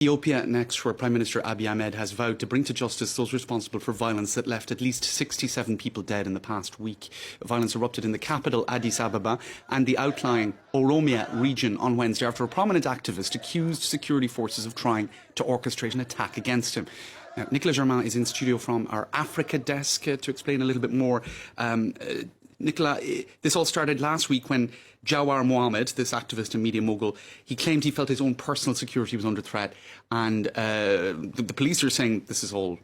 Ethiopia next, where Prime Minister Abiy Ahmed has vowed to bring to justice those responsible for violence that left at least 67 people dead in the past week. Violence erupted in the capital, Addis Ababa, and the outlying Oromia region on Wednesday after a prominent activist accused security forces of trying to orchestrate an attack against him. Now, Nicolas Germain is in studio from our Africa desk to explain a little bit more. Nicola, this all started last week when Jawar Mohammed, this activist and media mogul, he claimed he felt his own personal security was under threat. And the police are saying this is all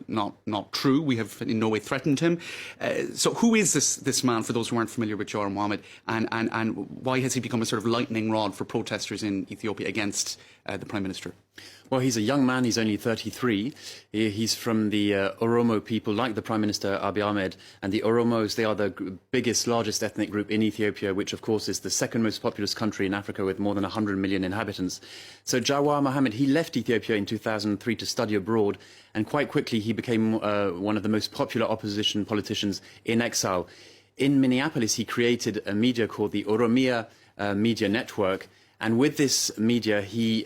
not true. We have in no way threatened him. So who is this man, for those who aren't familiar with Jawar Mohammed, and why has he become a sort of lightning rod for protesters in Ethiopia against the Prime Minister? Well, he's a young man. He's only 33. He's from the Oromo people, like the Prime Minister Abiy Ahmed. And the Oromos, they are the biggest, largest ethnic group in Ethiopia, which, of course, is the second most populous country in Africa with more than 100 million inhabitants. So Jawar Mohammed, he left Ethiopia in 2003 to study abroad. And quite quickly, he became one of the most popular opposition politicians in exile. In Minneapolis, he created a media called the Oromia Media Network. And with this media, he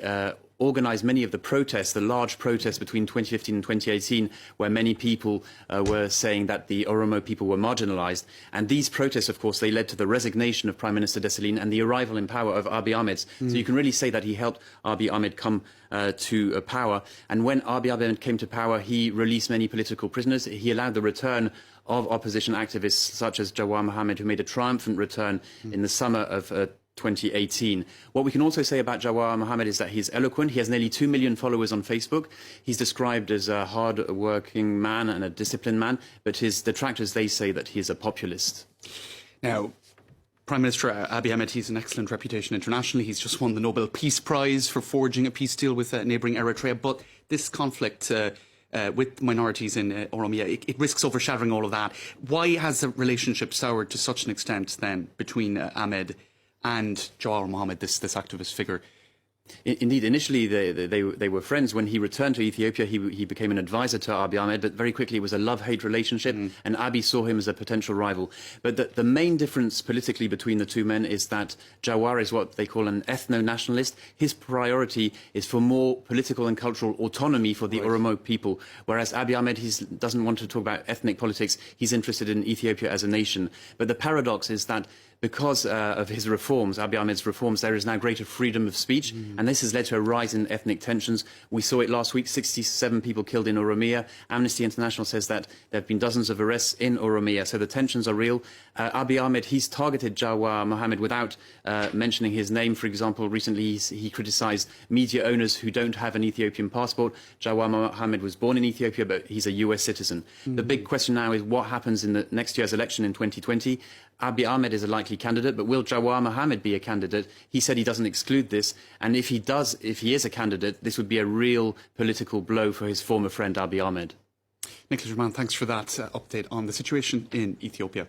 organised many of the protests, the large protests between 2015 and 2018, where many people were saying that the Oromo people were marginalised. And these protests, of course, they led to the resignation of Prime Minister Dessalines and the arrival in power of Abiy Ahmed. So you can really say that he helped Abiy Ahmed come to power. And when Abiy Ahmed came to power, he released many political prisoners. He allowed the return of opposition activists such as Jawar Mohammed, who made a triumphant return in the summer of 2018. What we can also say about Jawar Mohammed is that he's eloquent. He has nearly 2 million followers on Facebook. He's described as a hard-working man and a disciplined man, but his detractors, they say that he's a populist. Now, Prime Minister Abiy Ahmed, he's an excellent reputation internationally. He's just won the Nobel Peace Prize for forging a peace deal with neighbouring Eritrea. But this conflict with minorities in Oromia, it risks overshadowing all of that. Why has the relationship soured to such an extent then between Ahmed and Jawar Mohammed, this activist figure? Indeed, initially they were friends. When he returned to Ethiopia, he became an advisor to Abiy Ahmed, but very quickly it was a love-hate relationship, and Abiy saw him as a potential rival. But the main difference politically between the two men is that Jawar is what they call an ethno-nationalist. His priority is for more political and cultural autonomy for the Oromo people, whereas Abiy Ahmed doesn't want to talk about ethnic politics. He's interested in Ethiopia as a nation. But the paradox is that because of his reforms, Abiy Ahmed's reforms, there is now greater freedom of speech, and this has led to a rise in ethnic tensions. We saw it last week, 67 people killed in Oromia. Amnesty International says that there have been dozens of arrests in Oromia, so the tensions are real. Abiy Ahmed, he's targeted Jawar Mohammed without mentioning his name. For example, recently he criticised media owners who don't have an Ethiopian passport. Jawar Mohammed was born in Ethiopia, but he's a US citizen. The big question now is what happens in the next year's election in 2020. Abiy Ahmed is a likely candidate, but will Jawar Mohammed be a candidate? He said he doesn't exclude this, and if he is a candidate, this would be a real political blow for his former friend Abiy Ahmed. Nicolas Germain, thanks for that update on the situation in Ethiopia.